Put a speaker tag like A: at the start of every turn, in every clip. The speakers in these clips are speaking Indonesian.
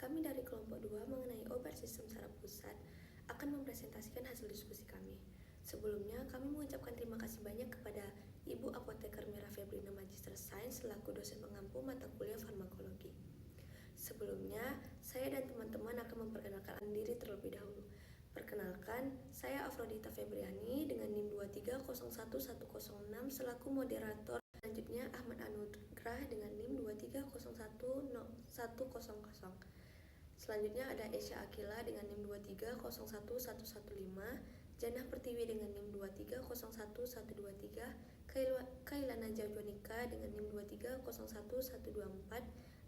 A: kami dari kelompok 2 mengenai obat sistem saraf pusat akan mempresentasikan hasil diskusi kami. Sebelumnya, kami mengucapkan terima kasih banyak kepada Ibu Apoteker Mira Febrina Magister Sains selaku dosen pengampu mata kuliah farmakologi. Sebelumnya, saya dan teman-teman akan memperkenalkan diri terlebih dahulu. Perkenalkan, saya Afrodita Febriani dengan NIM 2301106 selaku moderator. Selanjutnya Ahmad Anugrah dengan NIM 2301100. Selanjutnya ada Esya Akila dengan NIM 2301115, Janah Pertiwi dengan NIM 2301123, Kailana Jajonika dengan NIM 2301124,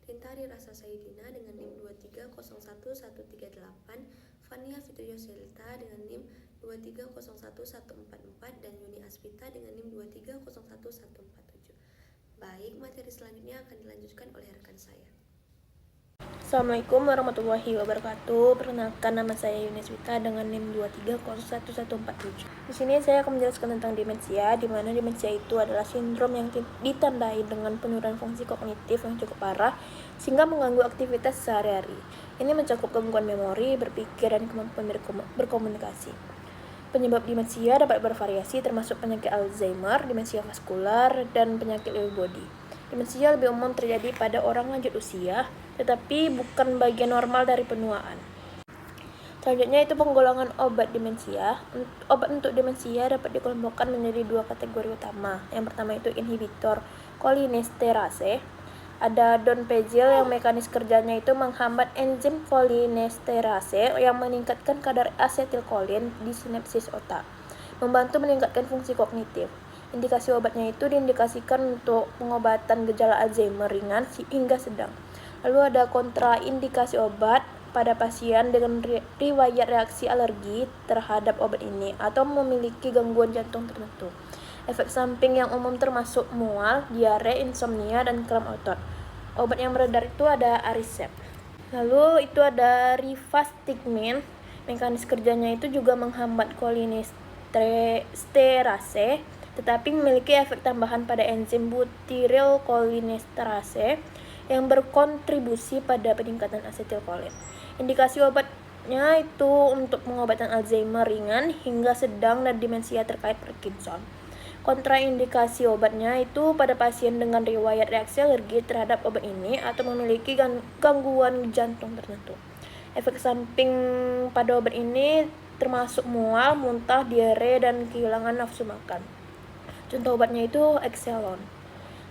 A: Rintari Rasa Saidina dengan NIM 2301138, Fania Fitrioselita dengan NIM 2301144 dan Yuni Aspita dengan NIM 2301147. Baik, materi selanjutnya akan dilanjutkan oleh rekan saya.
B: Assalamualaikum warahmatullahi wabarakatuh. Perkenalkan, nama saya Yuni Aspita dengan NIM 2301147. Di sini saya akan menjelaskan tentang demensia, di mana demensia itu adalah sindrom yang ditandai dengan penurunan fungsi kognitif yang cukup parah sehingga mengganggu aktivitas sehari-hari. Ini mencakup gangguan memori, berpikir, dan kemampuan berkomunikasi. Penyebab demensia dapat bervariasi termasuk penyakit Alzheimer, demensia vaskular, dan penyakit Lewy body. Demensia lebih umum terjadi pada orang lanjut usia, tetapi bukan bagian normal dari penuaan. Selanjutnya itu penggolongan obat demensia. Obat untuk demensia dapat dikelompokkan menjadi dua kategori utama. Yang pertama itu inhibitor kolinesterase. Ada donepezil yang mekanis kerjanya itu menghambat enzim kolinesterase yang meningkatkan kadar asetilkolin di sinapsis otak, membantu meningkatkan fungsi kognitif. Indikasi obatnya itu diindikasikan untuk pengobatan gejala Alzheimer ringan hingga sedang. Lalu ada kontraindikasi obat pada pasien dengan riwayat reaksi alergi terhadap obat ini atau memiliki gangguan jantung tertentu. Efek samping yang umum termasuk mual, diare, insomnia, dan kram otot. Obat yang beredar itu ada Aricept. Lalu itu ada rivastigmine. Mekanis kerjanya itu juga menghambat kolinesterase, tetapi memiliki efek tambahan pada enzim butyrylcholinesterase yang berkontribusi pada peningkatan asetilkolin. Indikasi obatnya itu untuk pengobatan Alzheimer ringan hingga sedang dan demensia terkait Parkinson. Kontraindikasi obatnya itu pada pasien dengan riwayat reaksi alergi terhadap obat ini atau memiliki gangguan jantung tertentu. Efek samping pada obat ini termasuk mual, muntah, diare, dan kehilangan nafsu makan. Contoh obatnya itu Exelon.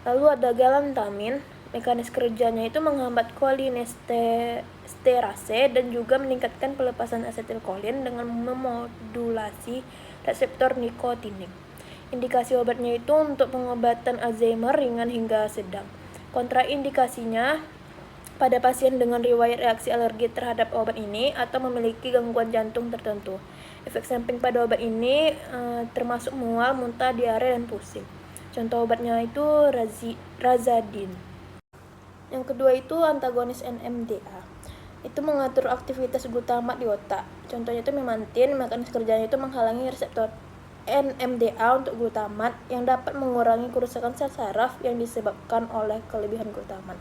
B: Lalu ada galantamin. Mekanis kerjanya itu menghambat kolinesterase dan juga meningkatkan pelepasan asetilkolin dengan memodulasi reseptor nikotinik. Indikasi obatnya itu untuk pengobatan Alzheimer ringan hingga sedang. Kontraindikasinya pada pasien dengan riwayat reaksi alergi terhadap obat ini atau memiliki gangguan jantung tertentu. Efek samping pada obat ini termasuk mual, muntah, diare, dan pusing. Contoh obatnya itu Razadin. Yang kedua itu antagonis NMDA. Itu mengatur aktivitas glutamat di otak. Contohnya itu memantin. Mekanis kerjanya itu menghalangi reseptor NMDA untuk glutamat yang dapat mengurangi kerusakan sel saraf yang disebabkan oleh kelebihan glutamat.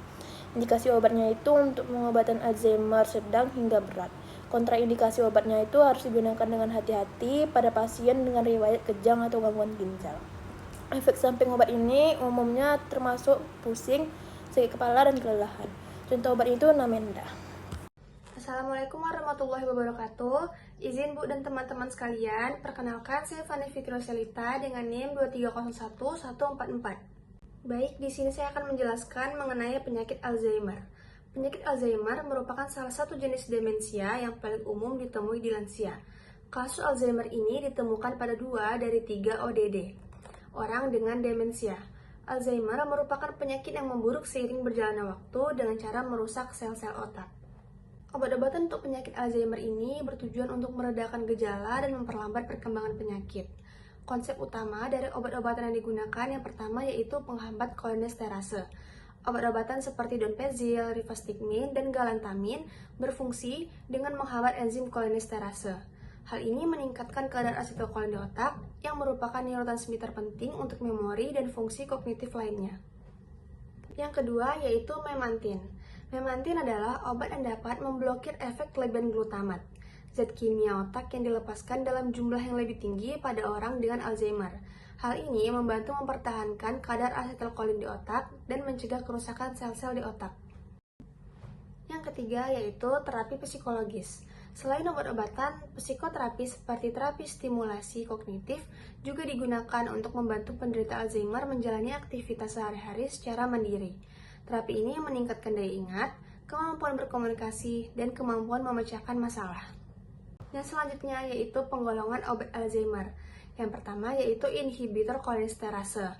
B: Indikasi obatnya itu untuk pengobatan Alzheimer sedang hingga berat. Kontraindikasi obatnya itu harus digunakan dengan hati-hati pada pasien dengan riwayat kejang atau gangguan ginjal. Efek samping obat ini umumnya termasuk pusing, sakit kepala, dan kelelahan. Contoh obat itu Namenda.
A: Assalamualaikum warahmatullahi wabarakatuh. Izin Bu dan teman-teman sekalian, perkenalkan saya Fania Fitrioselita dengan NIM 2301144. Baik, di sini saya akan menjelaskan mengenai penyakit Alzheimer. Penyakit Alzheimer merupakan salah satu jenis demensia yang paling umum ditemui di lansia. Kasus Alzheimer ini ditemukan pada 2 dari 3 ODD, orang dengan demensia. Alzheimer merupakan penyakit yang memburuk seiring berjalannya waktu dengan cara merusak sel-sel otak. Obat-obatan untuk penyakit Alzheimer ini bertujuan untuk meredakan gejala dan memperlambat perkembangan penyakit. Konsep utama dari obat-obatan yang digunakan yang pertama yaitu penghambat kolinesterase. Obat-obatan seperti donepezil, rivastigmine, dan galantamin berfungsi dengan menghambat enzim kolinesterase. Hal ini meningkatkan kadar asetilkolin di otak yang merupakan neurotransmitter penting untuk memori dan fungsi kognitif lainnya. Yang kedua yaitu memantin. Memantin adalah obat yang dapat memblokir efek kelebihan glutamat, zat kimia otak yang dilepaskan dalam jumlah yang lebih tinggi pada orang dengan Alzheimer. Hal ini membantu mempertahankan kadar asetilkolin di otak dan mencegah kerusakan sel-sel di otak. Yang ketiga yaitu terapi psikologis. Selain obat-obatan, psikoterapi seperti terapi stimulasi kognitif juga digunakan untuk membantu penderita Alzheimer menjalani aktivitas sehari-hari secara mandiri. Terapi ini meningkatkan daya ingat, kemampuan berkomunikasi, dan kemampuan memecahkan masalah. Yang selanjutnya yaitu penggolongan obat Alzheimer. Yang pertama yaitu inhibitor kolinesterase.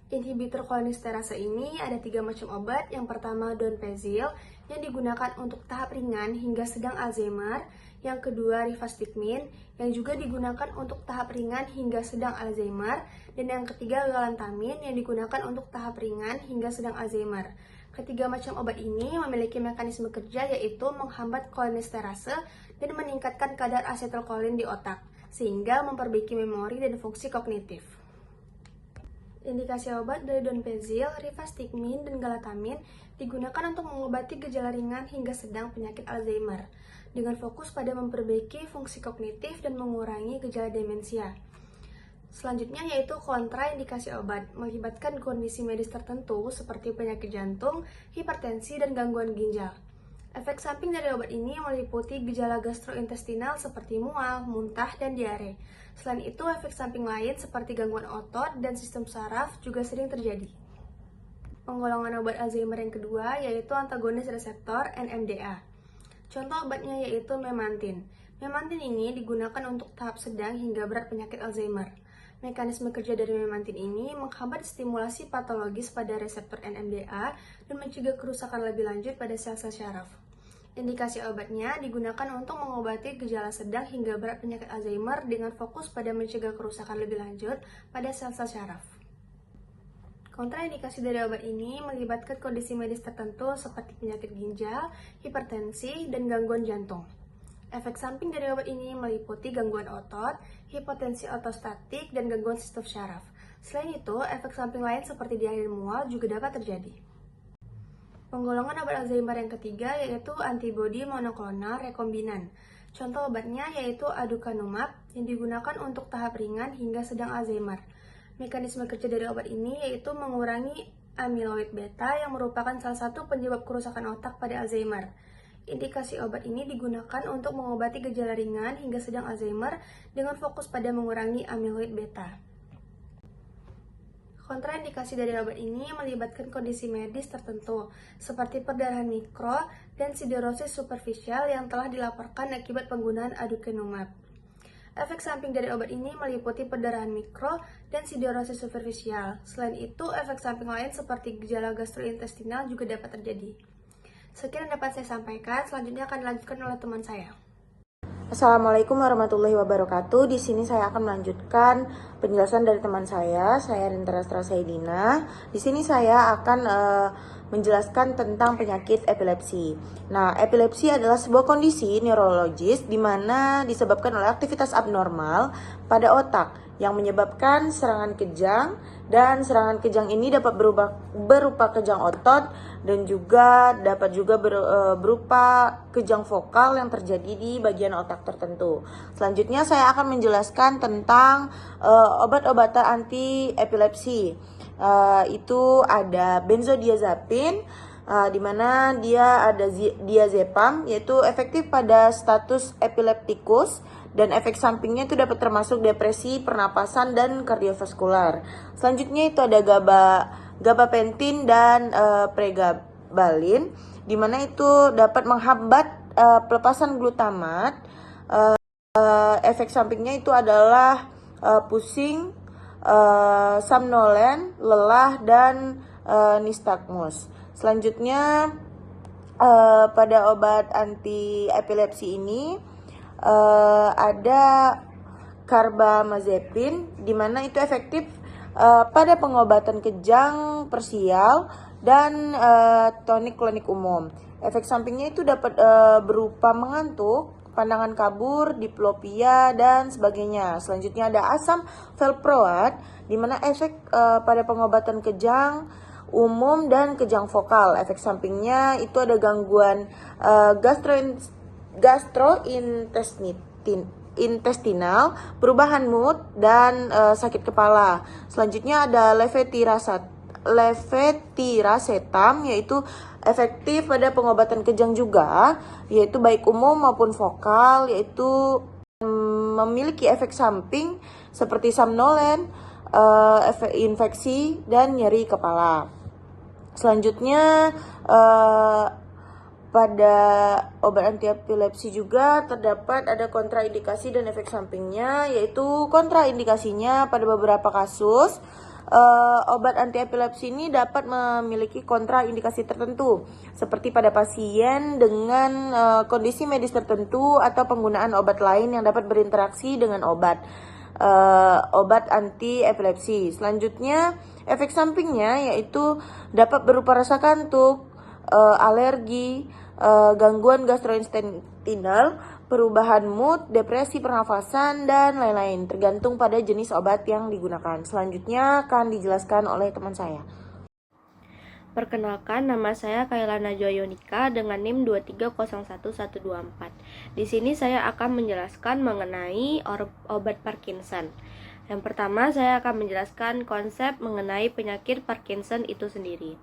A: Inhibitor kolinesterase ini ada 3 macam obat. Yang pertama donepezil yang digunakan untuk tahap ringan hingga sedang Alzheimer. Yang kedua rivastigmine yang juga digunakan untuk tahap ringan hingga sedang Alzheimer. Dan yang ketiga galantamine yang digunakan untuk tahap ringan hingga sedang Alzheimer. Ketiga macam obat ini memiliki mekanisme kerja yaitu menghambat kolinesterase dan meningkatkan kadar asetilkolin di otak, sehingga memperbaiki memori dan fungsi kognitif. Indikasi obat dari donepezil, rivastigmine, dan galantamine digunakan untuk mengobati gejala ringan hingga sedang penyakit Alzheimer, dengan fokus pada memperbaiki fungsi kognitif dan mengurangi gejala demensia. Selanjutnya yaitu kontraindikasi obat, melibatkan kondisi medis tertentu seperti penyakit jantung, hipertensi, dan gangguan ginjal. Efek samping dari obat ini meliputi gejala gastrointestinal seperti mual, muntah, dan diare. Selain itu, efek samping lain seperti gangguan otot dan sistem saraf juga sering terjadi. Penggolongan obat Alzheimer yang kedua yaitu antagonis reseptor NMDA. Contoh obatnya yaitu memantin. Memantin ini digunakan untuk tahap sedang hingga berat penyakit Alzheimer. Mekanisme kerja dari memantin ini menghambat stimulasi patologis pada reseptor NMDA dan mencegah kerusakan lebih lanjut pada sel-sel syaraf. Indikasi obatnya digunakan untuk mengobati gejala sedang hingga berat penyakit Alzheimer dengan fokus pada mencegah kerusakan lebih lanjut pada sel-sel syaraf. Kontraindikasi dari obat ini melibatkan kondisi medis tertentu seperti penyakit ginjal, hipertensi, dan gangguan jantung. Efek samping dari obat ini meliputi gangguan otot, hipotensi ortostatik, dan gangguan sistem syaraf. Selain itu, efek samping lain seperti diare dan mual juga dapat terjadi. Penggolongan obat Alzheimer yang ketiga yaitu antibodi monoklonal rekombinan. Contoh obatnya yaitu aducanumab yang digunakan untuk tahap ringan hingga sedang Alzheimer. Mekanisme kerja dari obat ini yaitu mengurangi amyloid beta yang merupakan salah satu penyebab kerusakan otak pada Alzheimer. Indikasi obat ini digunakan untuk mengobati gejala ringan hingga sedang Alzheimer dengan fokus pada mengurangi amyloid beta. Kontraindikasi dari obat ini melibatkan kondisi medis tertentu, seperti perdarahan mikro dan siderosis superficial yang telah dilaporkan akibat penggunaan aducanumab. Efek samping dari obat ini meliputi perdarahan mikro dan siderosis superficial. Selain itu, efek samping lain seperti gejala gastrointestinal juga dapat terjadi. Sekian yang dapat saya sampaikan, selanjutnya akan dilanjutkan oleh teman saya.
C: Assalamualaikum warahmatullahi wabarakatuh. Di sini saya akan melanjutkan penjelasan dari teman saya Rintara Saidina. Di sini saya akan menjelaskan tentang penyakit epilepsi. Nah, epilepsi adalah sebuah kondisi neurologis di mana disebabkan oleh aktivitas abnormal pada otak yang menyebabkan serangan kejang, dan serangan kejang ini dapat berupa kejang otot dan juga dapat berupa kejang vokal yang terjadi di bagian otak tertentu. Selanjutnya saya akan menjelaskan tentang obat-obatan anti epilepsi. Itu ada benzodiazepin, di mana dia ada diazepam, yaitu efektif pada status epileptikus, dan efek sampingnya itu dapat termasuk depresi, pernapasan, dan kardiovaskular. Selanjutnya itu ada gabapentin dan pregabalin, di mana itu dapat menghambat pelepasan glutamat. Efek sampingnya itu adalah pusing, somnolen, lelah, dan nistagmus. Selanjutnya pada obat anti epilepsi ini ada carbamazepin, di mana itu efektif pada pengobatan kejang parsial dan tonik klinik umum. Efek sampingnya itu dapat berupa mengantuk, pandangan kabur, diplopia, dan sebagainya. Selanjutnya ada asam valproat, di mana efek pada pengobatan kejang, umum dan kejang vokal. Efek sampingnya itu ada gangguan gastrointestinal, perubahan mood, dan sakit kepala. Selanjutnya ada levetiracetam, yaitu efektif pada pengobatan kejang juga, yaitu baik umum maupun vokal, yaitu memiliki efek samping seperti somnolen, efek infeksi, dan nyeri kepala. Selanjutnya pada obat anti epilepsi juga terdapat ada kontraindikasi dan efek sampingnya, yaitu kontraindikasinya pada beberapa kasus obat anti epilepsi ini dapat memiliki kontraindikasi tertentu, seperti pada pasien dengan kondisi medis tertentu atau penggunaan obat lain yang dapat berinteraksi dengan obat anti epilepsi. Selanjutnya, efek sampingnya yaitu dapat berupa rasa kantuk, alergi, gangguan gastrointestinal, perubahan mood, depresi pernafasan, dan lain-lain, tergantung pada jenis obat yang digunakan. Selanjutnya akan dijelaskan oleh teman saya.
B: Perkenalkan, nama saya Kailana Joyonika dengan NIM 2301124. Di sini saya akan menjelaskan mengenai obat Parkinson. Yang pertama, saya akan menjelaskan konsep mengenai penyakit Parkinson itu sendiri.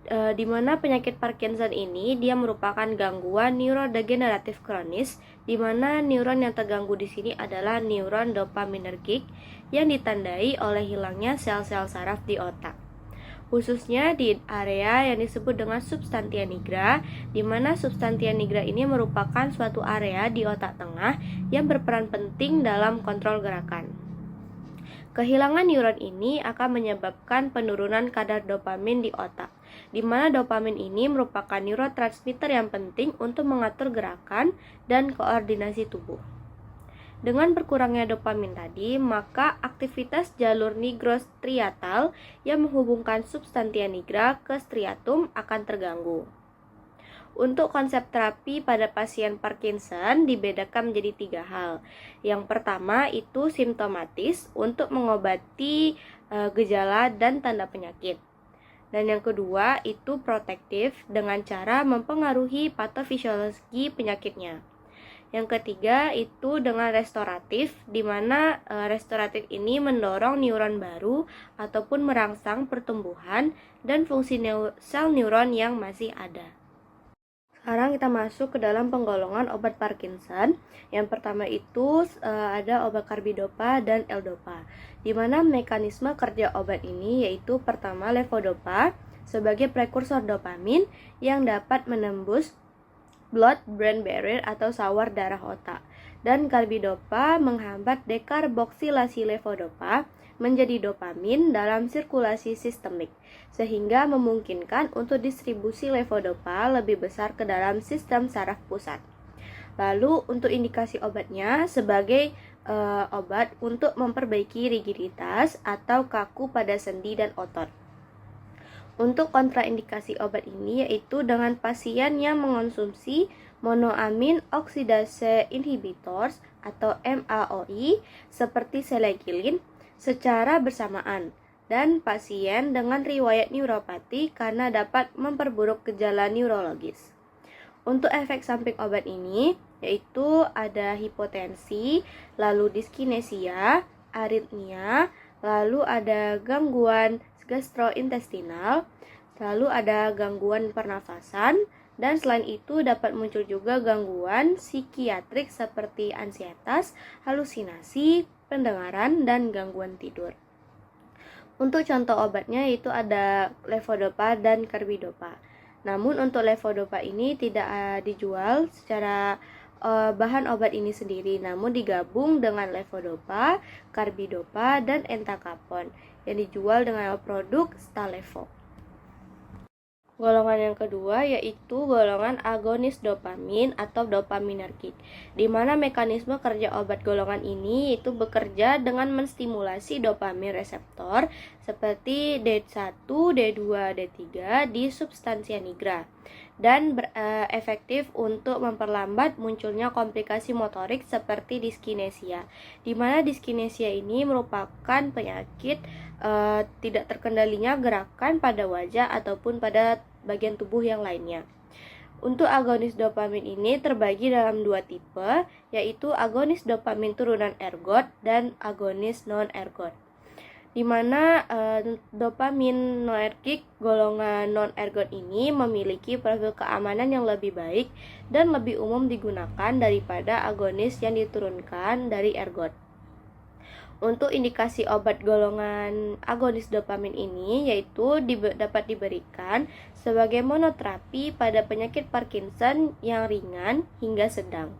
B: Di mana penyakit Parkinson ini dia merupakan gangguan neurodegeneratif kronis, di mana neuron yang terganggu di sini adalah neuron dopaminergic yang ditandai oleh hilangnya sel-sel saraf di otak, khususnya di area yang disebut dengan substantia nigra, di mana substantia nigra ini merupakan suatu area di otak tengah yang berperan penting dalam kontrol gerakan. Kehilangan neuron ini akan menyebabkan penurunan kadar dopamin di otak, di mana dopamin ini merupakan neurotransmitter yang penting untuk mengatur gerakan dan koordinasi tubuh. Dengan berkurangnya dopamin tadi, maka aktivitas jalur nigrostriatal yang menghubungkan substantia nigra ke striatum akan terganggu. Untuk konsep terapi pada pasien Parkinson dibedakan menjadi 3 hal. Yang pertama itu simptomatis untuk mengobati gejala dan tanda penyakit. Dan yang kedua itu protektif dengan cara mempengaruhi patofisiologi penyakitnya. Yang ketiga itu dengan restoratif, di mana restoratif ini mendorong neuron baru ataupun merangsang pertumbuhan dan fungsi sel neuron yang masih ada. Sekarang kita masuk ke dalam penggolongan obat Parkinson. Yang pertama itu ada obat carbidopa dan L-dopa. Di mana mekanisme kerja obat ini yaitu pertama levodopa sebagai prekursor dopamin yang dapat menembus blood-brain barrier atau sawar darah otak. Dan carbidopa menghambat dekarboksilasi levodopa menjadi dopamin dalam sirkulasi sistemik, sehingga memungkinkan untuk distribusi levodopa lebih besar ke dalam sistem saraf pusat. Lalu untuk indikasi obatnya sebagai obat untuk memperbaiki rigiditas atau kaku pada sendi dan otot. Untuk kontraindikasi obat ini yaitu dengan pasien yang mengonsumsi monoamin oksidase inhibitors atau MAOI seperti selegiline secara bersamaan, dan pasien dengan riwayat neuropati karena dapat memperburuk gejala neurologis. Untuk efek samping obat ini yaitu ada hipotensi, lalu diskinesia, aritmia, lalu ada gangguan gastrointestinal, lalu ada gangguan pernafasan, dan selain itu dapat muncul juga gangguan psikiatrik seperti ansietas, halusinasi, pendengaran, dan gangguan tidur. Untuk contoh obatnya itu ada levodopa dan carbidopa. Namun untuk levodopa ini tidak dijual secara bahan obat ini sendiri, namun digabung dengan levodopa, carbidopa, dan entacapone yang dijual dengan produk Stalevo. Golongan yang kedua yaitu golongan agonis dopamin atau dopaminergic, di mana mekanisme kerja obat golongan ini itu bekerja dengan menstimulasi dopamin reseptor seperti D1, D2, D3 di substansia nigra dan efektif untuk memperlambat munculnya komplikasi motorik seperti diskinesia, di mana diskinesia ini merupakan penyakit tidak terkendalinya gerakan pada wajah ataupun pada bagian tubuh yang lainnya. Untuk agonis dopamin ini terbagi dalam dua tipe, yaitu agonis dopamin turunan ergot dan agonis non-ergot. Di mana dopamin noergik golongan non-ergot ini memiliki profil keamanan yang lebih baik dan lebih umum digunakan daripada agonis yang diturunkan dari ergot. Untuk indikasi obat golongan agonis dopamin ini yaitu dapat diberikan sebagai monoterapi pada penyakit Parkinson yang ringan hingga sedang.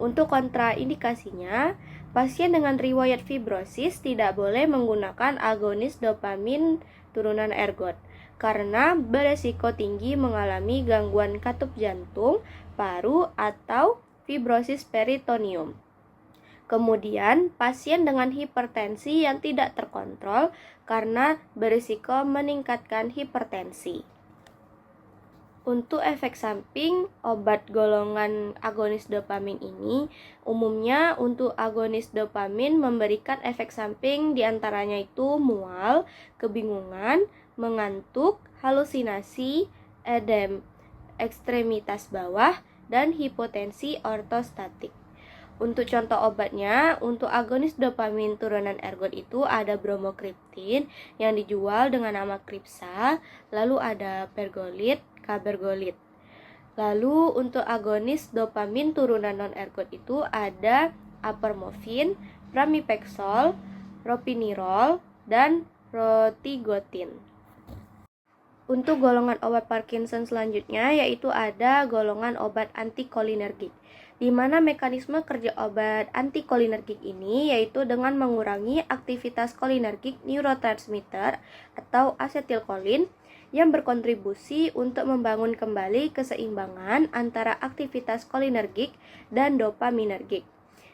B: Untuk kontraindikasinya, pasien dengan riwayat fibrosis tidak boleh menggunakan agonis dopamin turunan ergot karena beresiko tinggi mengalami gangguan katup jantung, paru, atau fibrosis peritoneum. Kemudian, pasien dengan hipertensi yang tidak terkontrol karena berisiko meningkatkan hipertensi. Untuk efek samping obat golongan agonis dopamin ini, umumnya untuk agonis dopamin memberikan efek samping diantaranya itu mual, kebingungan, mengantuk, halusinasi, edem ekstremitas bawah, dan hipotensi ortostatik. Untuk contoh obatnya, untuk agonis dopamin turunan ergot itu ada bromokriptin yang dijual dengan nama Kripsa, lalu ada pergolid, kabergolid. Lalu untuk agonis dopamin turunan non-ergot itu ada apermofin, pramipexol, ropinirol, dan rotigotin. Untuk golongan obat Parkinson selanjutnya yaitu ada golongan obat antikolinergik, di mana mekanisme kerja obat antikolinergik ini yaitu dengan mengurangi aktivitas kolinergik neurotransmitter atau asetilkolin yang berkontribusi untuk membangun kembali keseimbangan antara aktivitas kolinergik dan dopaminergik,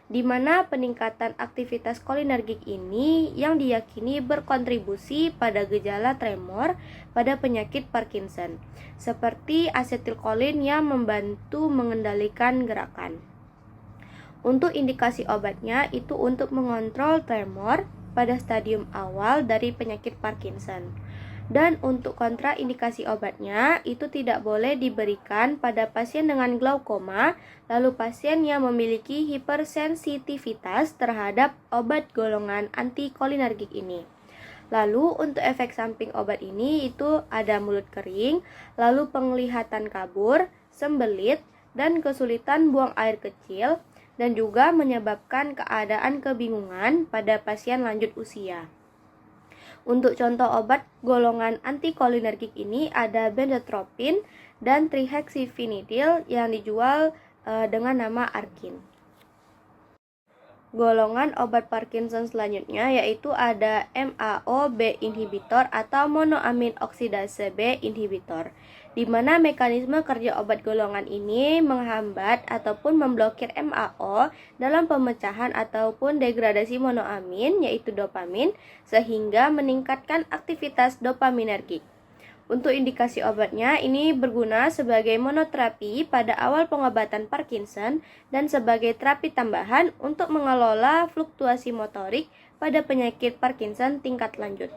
B: di mana peningkatan aktivitas kolinergik ini yang diyakini berkontribusi pada gejala tremor pada penyakit Parkinson, seperti asetilkolin yang membantu mengendalikan gerakan. Untuk indikasi obatnya itu untuk mengontrol tremor pada stadium awal dari penyakit Parkinson. Dan untuk kontraindikasi obatnya itu tidak boleh diberikan pada pasien dengan glaukoma, lalu pasien yang memiliki hipersensitivitas terhadap obat golongan antikolinergik ini. Lalu untuk efek samping obat ini itu ada mulut kering, lalu penglihatan kabur, sembelit, dan kesulitan buang air kecil, dan juga menyebabkan keadaan kebingungan pada pasien lanjut usia. Untuk contoh obat golongan antikolinergik ini ada benzotropin dan trihexyphenidyl yang dijual dengan nama Arkin. Golongan obat Parkinson selanjutnya yaitu ada MAO-B inhibitor atau monoamin oksidase B inhibitor, di mana mekanisme kerja obat golongan ini menghambat ataupun memblokir MAO dalam pemecahan ataupun degradasi monoamin yaitu dopamin sehingga meningkatkan aktivitas dopaminergik. Untuk indikasi obatnya ini berguna sebagai monoterapi pada awal pengobatan Parkinson dan sebagai terapi tambahan untuk mengelola fluktuasi motorik pada penyakit Parkinson tingkat lanjut.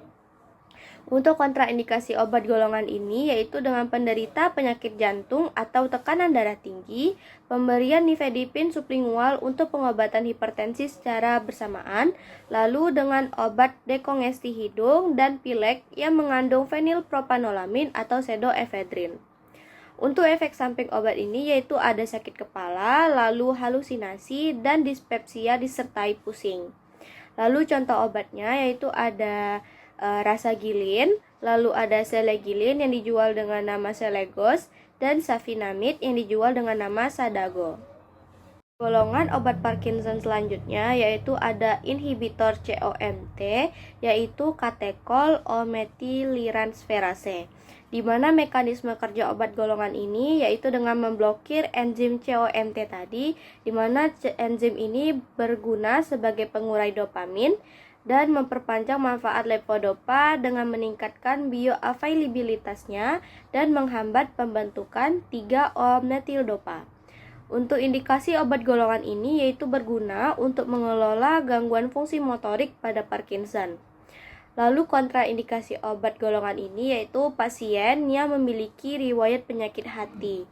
B: Untuk kontraindikasi obat golongan ini yaitu dengan penderita penyakit jantung atau tekanan darah tinggi, pemberian nifedipin sublingual untuk pengobatan hipertensi secara bersamaan, lalu dengan obat dekongesti hidung dan pilek yang mengandung fenilpropanolamin atau pseudoephedrine. Untuk efek samping obat ini yaitu ada sakit kepala, lalu halusinasi dan dispepsia disertai pusing. Lalu contoh obatnya yaitu ada rasagilin, lalu ada selegilin yang dijual dengan nama Selegos, dan safinamid yang dijual dengan nama Sadago. Golongan obat Parkinson selanjutnya yaitu ada inhibitor COMT yaitu katekol O-methylitransferase, di mana mekanisme kerja obat golongan ini yaitu dengan memblokir enzim COMT tadi, di mana enzim ini berguna sebagai pengurai dopamin dan memperpanjang manfaat levodopa dengan meningkatkan bioavailabilitasnya dan menghambat pembentukan 3-O-metildopa. Untuk indikasi obat golongan ini yaitu berguna untuk mengelola gangguan fungsi motorik pada Parkinson. Lalu kontraindikasi obat golongan ini yaitu pasien yang memiliki riwayat penyakit hati.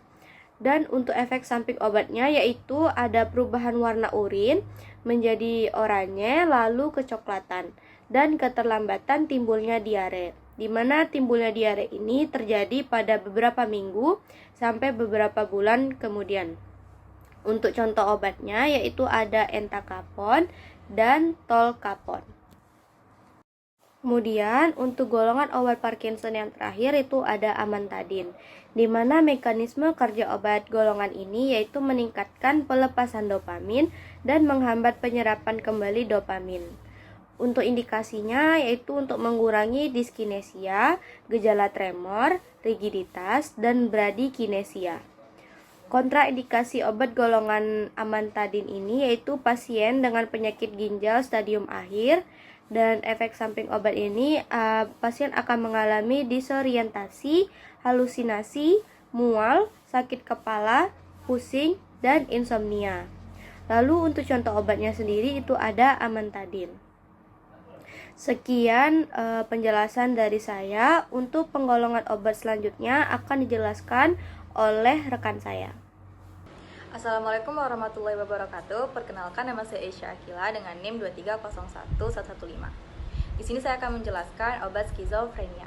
B: Dan untuk efek samping obatnya yaitu ada perubahan warna urin menjadi oranye lalu kecoklatan dan keterlambatan timbulnya diare. Di mana timbulnya diare ini terjadi pada beberapa minggu sampai beberapa bulan kemudian. Untuk contoh obatnya yaitu ada entacapone dan tolcapone. Kemudian untuk golongan obat Parkinson yang terakhir itu ada amantadin, di mana mekanisme kerja obat golongan ini yaitu meningkatkan pelepasan dopamin dan menghambat penyerapan kembali dopamin. Untuk indikasinya yaitu untuk mengurangi diskinesia, gejala tremor, rigiditas, dan bradykinesia. Kontraindikasi obat golongan amantadin ini yaitu pasien dengan penyakit ginjal stadium akhir. Dan efek samping obat ini pasien akan mengalami disorientasi, halusinasi, mual, sakit kepala, pusing, dan insomnia. Lalu untuk contoh obatnya sendiri itu ada amantadin. Sekian penjelasan dari saya. Untuk penggolongan obat selanjutnya akan dijelaskan oleh rekan saya.
D: Assalamualaikum warahmatullahi wabarakatuh. Perkenalkan, nama saya Aisha Akila dengan NIM 2301115. Di sini saya akan menjelaskan obat skizofrenia.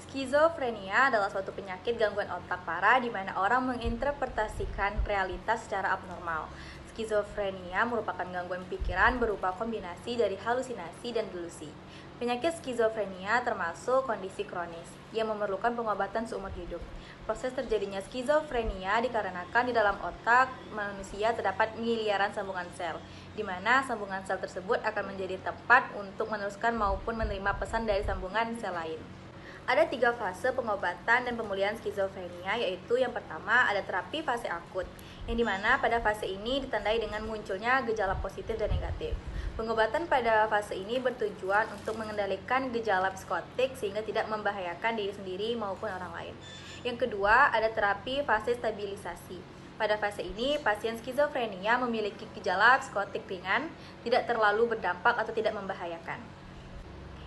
D: Skizofrenia adalah suatu penyakit gangguan otak parah di mana orang menginterpretasikan realitas secara abnormal. Skizofrenia merupakan gangguan pikiran berupa kombinasi dari halusinasi dan delusi. Penyakit skizofrenia termasuk kondisi kronis yang memerlukan pengobatan seumur hidup. Proses terjadinya skizofrenia dikarenakan di dalam otak manusia terdapat miliaran sambungan sel, di mana sambungan sel tersebut akan menjadi tempat untuk meneruskan maupun menerima pesan dari sambungan sel lain. Ada 3 fase pengobatan dan pemulihan skizofrenia, yaitu yang pertama ada terapi fase akut, yang dimana pada fase ini ditandai dengan munculnya gejala positif dan negatif. Pengobatan pada fase ini bertujuan untuk mengendalikan gejala psikotik sehingga tidak membahayakan diri sendiri maupun orang lain. Yang kedua, ada terapi fase stabilisasi. Pada fase ini, pasien skizofrenia memiliki gejala psikotik ringan, tidak terlalu berdampak atau tidak membahayakan.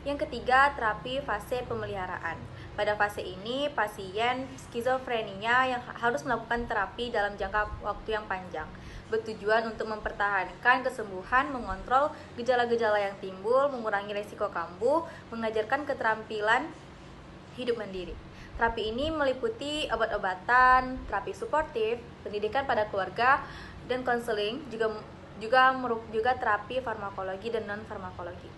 D: Yang ketiga, terapi fase pemeliharaan. Pada fase ini, pasien skizofrenia yang harus melakukan terapi dalam jangka waktu yang panjang, bertujuan untuk mempertahankan kesembuhan, mengontrol gejala-gejala yang timbul, mengurangi risiko kambuh, mengajarkan keterampilan hidup mandiri. Terapi ini meliputi obat-obatan, terapi suportif, pendidikan pada keluarga, dan konseling, juga terapi farmakologi dan non-farmakologi.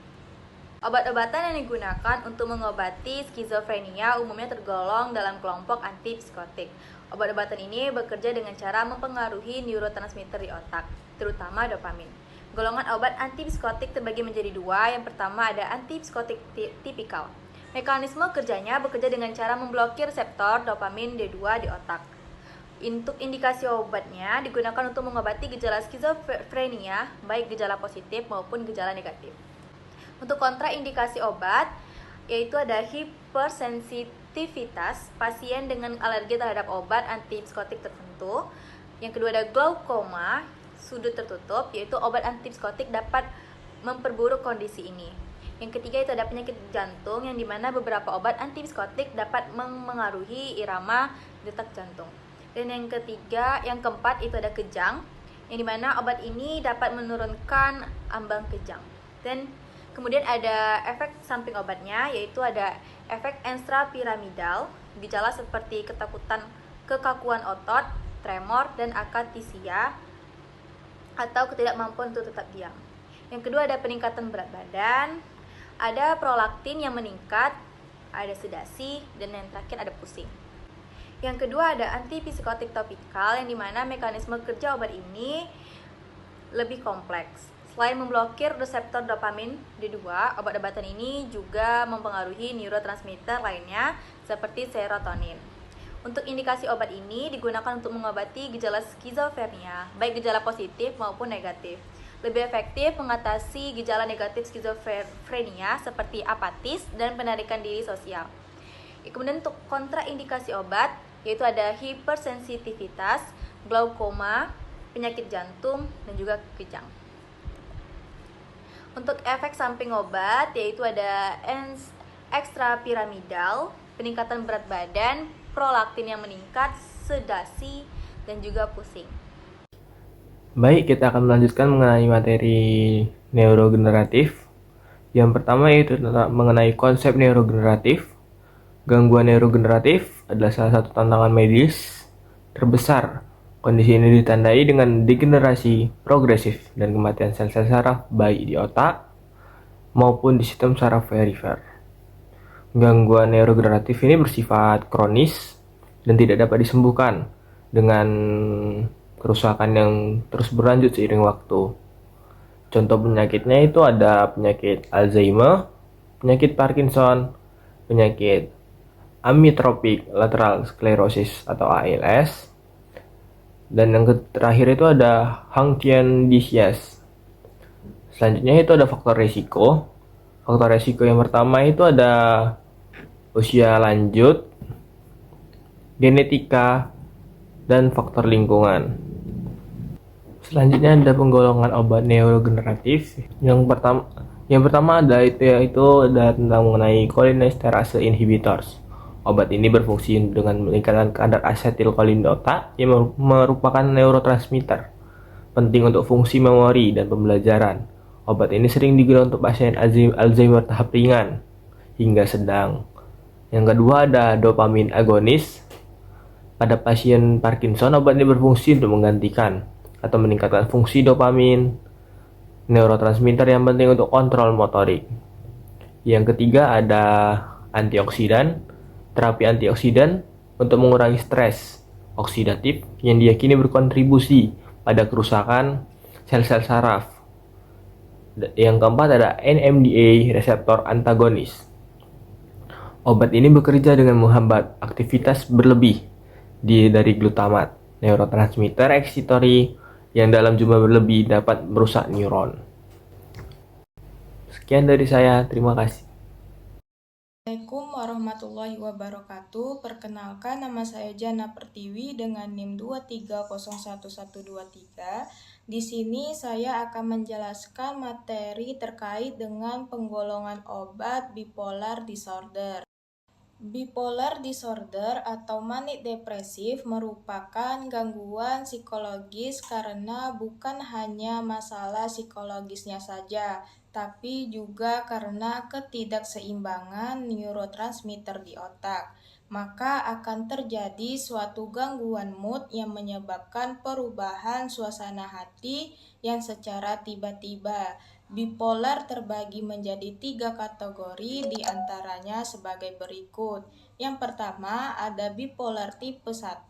D: Obat-obatan yang digunakan untuk mengobati skizofrenia umumnya tergolong dalam kelompok antipsikotik. Obat-obatan ini bekerja dengan cara mempengaruhi neurotransmitter di otak, terutama dopamin. Golongan obat antipsikotik terbagi menjadi 2. Yang pertama ada antipsikotik tipikal. Mekanisme kerjanya bekerja dengan cara memblokir reseptor dopamin D2 di otak. Untuk indikasi obatnya digunakan untuk mengobati gejala skizofrenia, baik gejala positif maupun gejala negatif. Untuk kontraindikasi obat, yaitu ada hipersensitivitas, pasien dengan alergi terhadap obat antipsikotik tertentu. Yang kedua ada glaukoma, sudut tertutup, yaitu obat antipsikotik dapat memperburuk kondisi ini. Yang ketiga itu ada penyakit jantung, yang dimana beberapa obat antipsikotik dapat mengaruhi irama detak jantung. Dan yang keempat itu ada kejang, yang dimana obat ini dapat menurunkan ambang kejang. Dan kemudian ada efek samping obatnya, yaitu ada efek ekstrapiramidal, gejala seperti ketakutan, kekakuan otot, tremor, dan akatisia atau ketidakmampuan untuk tetap diam. Yang kedua ada peningkatan berat badan, ada prolaktin yang meningkat, ada sedasi, dan yang terakhir ada pusing. Yang kedua ada antipsikotik topikal, yang dimana mekanisme kerja obat ini lebih kompleks. Selain memblokir reseptor dopamin D2, obat-obatan ini juga mempengaruhi neurotransmitter lainnya seperti serotonin. Untuk indikasi obat ini digunakan untuk mengobati gejala skizofrenia, baik gejala positif maupun negatif. lebih efektif mengatasi gejala negatif skizofrenia seperti apatis dan penarikan diri sosial. Kemudian untuk kontraindikasi obat, yaitu ada hipersensitivitas, glaukoma, penyakit jantung, dan juga kejang. Untuk efek samping obat, yaitu ada ekstrapiramidal, peningkatan berat badan, prolaktin yang meningkat, sedasi, dan juga pusing.
E: Baik, kita akan melanjutkan mengenai materi neurogeneratif. Yang pertama yaitu mengenai konsep neurogeneratif. Gangguan neurogeneratif adalah salah satu tantangan medis terbesar. Kondisi ini ditandai dengan degenerasi progresif dan kematian sel-sel saraf baik di otak maupun di sistem saraf perifer. Gangguan neurogeneratif ini bersifat kronis dan tidak dapat disembuhkan dengan kerusakan yang terus berlanjut seiring waktu. Contoh penyakitnya itu ada penyakit Alzheimer, penyakit Parkinson, penyakit amyotrophic lateral sclerosis atau ALS, dan yang terakhir itu ada Huntington disease. Selanjutnya itu ada faktor resiko. Faktor resiko yang pertama itu ada usia lanjut, genetika, dan faktor lingkungan. Selanjutnya ada penggolongan obat neurogeneratif. Yang pertama ada tentang mengenai cholinesterase inhibitors. Obat ini berfungsi dengan meningkatkan kadar asetilkolin di otak yang merupakan neurotransmitter penting untuk fungsi memori dan pembelajaran. Obat ini sering digunakan untuk pasien Alzheimer tahap ringan hingga sedang. Yang kedua ada dopamin agonis. Pada pasien Parkinson, obat ini berfungsi untuk menggantikan atau meningkatkan fungsi dopamin, neurotransmitter yang penting untuk kontrol motorik. Yang ketiga ada antioksidan. Terapi antioksidan untuk mengurangi stres oksidatif yang diyakini berkontribusi pada kerusakan sel-sel saraf. Yang keempat ada NMDA reseptor antagonis. Obat ini bekerja dengan menghambat aktivitas berlebih dari glutamat, neurotransmitter excitatory yang dalam jumlah berlebih dapat merusak neuron. Sekian dari saya, terima kasih.
B: Assalamualaikum warahmatullahi wabarakatuh. Perkenalkan, nama saya Jana Pertiwi dengan NIM 23011123. Di sini saya akan menjelaskan materi terkait dengan penggolongan obat bipolar disorder. Bipolar disorder atau manik depresif merupakan gangguan psikologis karena bukan hanya masalah psikologisnya saja, tapi juga karena ketidakseimbangan neurotransmitter di otak. Maka akan terjadi suatu gangguan mood yang menyebabkan perubahan suasana hati yang secara tiba-tiba. Bipolar terbagi menjadi 3 kategori, diantaranya sebagai berikut. Yang pertama ada bipolar tipe 1,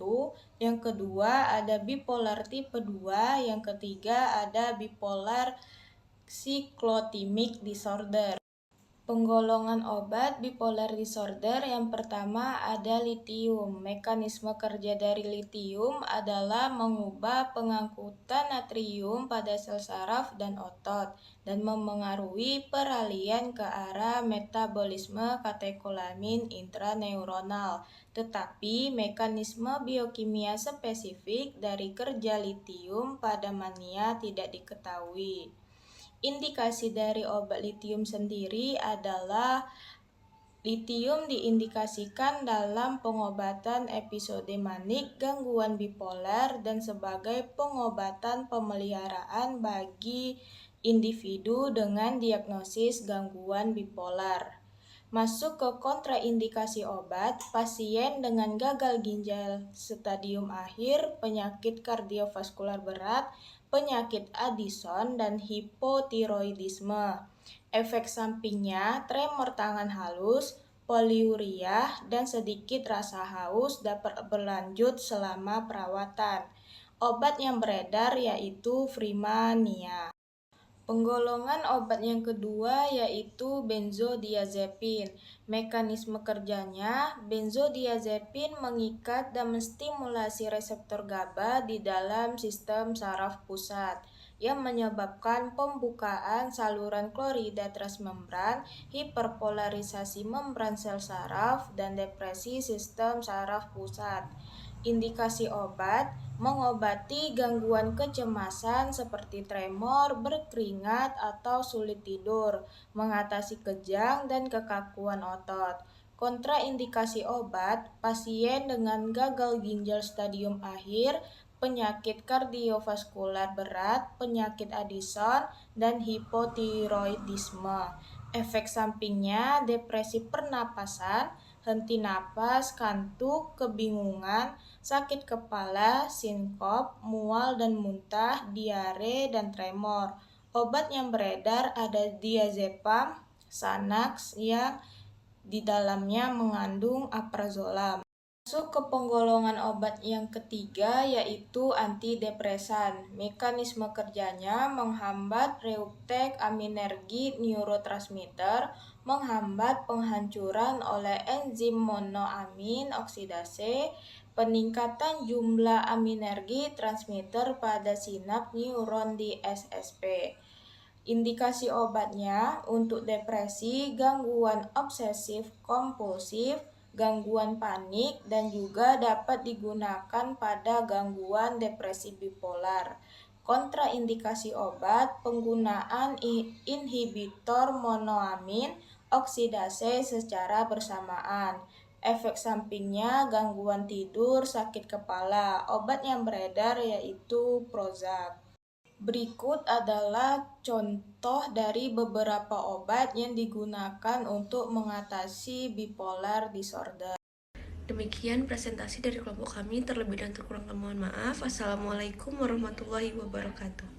B: yang kedua ada bipolar tipe 2, yang ketiga ada bipolar cyclotimic disorder. Penggolongan obat bipolar disorder yang pertama ada litium. Mekanisme kerja dari litium adalah mengubah pengangkutan natrium pada sel saraf dan otot dan memengaruhi peralihan ke arah metabolisme katekolamin intraneuronal. Tetapi mekanisme biokimia spesifik dari kerja litium pada mania tidak diketahui. Indikasi dari obat litium sendiri adalah litium diindikasikan dalam pengobatan episode manik gangguan bipolar dan sebagai pengobatan pemeliharaan bagi individu dengan diagnosis gangguan bipolar. Masuk ke kontraindikasi obat, pasien dengan gagal ginjal stadium akhir, penyakit kardiovaskular berat, penyakit Addison, dan hipotiroidisme. Efek sampingnya tremor tangan halus, poliuria, dan sedikit rasa haus dapat berlanjut selama perawatan. Obat yang beredar yaitu Freemania. Penggolongan obat yang kedua yaitu benzodiazepin. Mekanisme kerjanya, benzodiazepin mengikat dan menstimulasi reseptor GABA di dalam sistem saraf pusat. yang menyebabkan pembukaan saluran klorida transmembran, hiperpolarisasi membran sel saraf, dan depresi sistem saraf pusat. Indikasi obat: mengobati gangguan kecemasan seperti tremor, berkeringat, atau sulit tidur, mengatasi kejang dan kekakuan otot. Kontraindikasi obat: pasien dengan gagal ginjal stadium akhir, penyakit kardiovaskular berat, penyakit Addison, dan hipotiroidisme. Efek sampingnya depresi pernapasan, henti napas, kantuk, kebingungan, sakit kepala, sinkop, mual dan muntah, diare, dan tremor. Obat yang beredar ada diazepam, Xanax yang di dalamnya mengandung aprazolam. Masuk ke penggolongan obat yang ketiga, yaitu antidepresan. Mekanisme kerjanya menghambat reuptake aminergi neurotransmitter, menghambat penghancuran oleh enzim monoamin oksidase, peningkatan jumlah aminergi transmitter pada sinap neuron di SSP. Indikasi obatnya untuk depresi, gangguan obsesif kompulsif, gangguan panik, dan juga dapat digunakan pada gangguan depresi bipolar. Kontraindikasi obat: penggunaan inhibitor monoamin oksidase secara bersamaan. Efek sampingnya gangguan tidur, sakit kepala. Obat yang beredar yaitu Prozac. Berikut adalah contoh dari beberapa obat yang digunakan untuk mengatasi bipolar disorder.
A: Demikian presentasi dari kelompok kami. Terlebih dan terkurang mohon maaf. Assalamualaikum warahmatullahi wabarakatuh.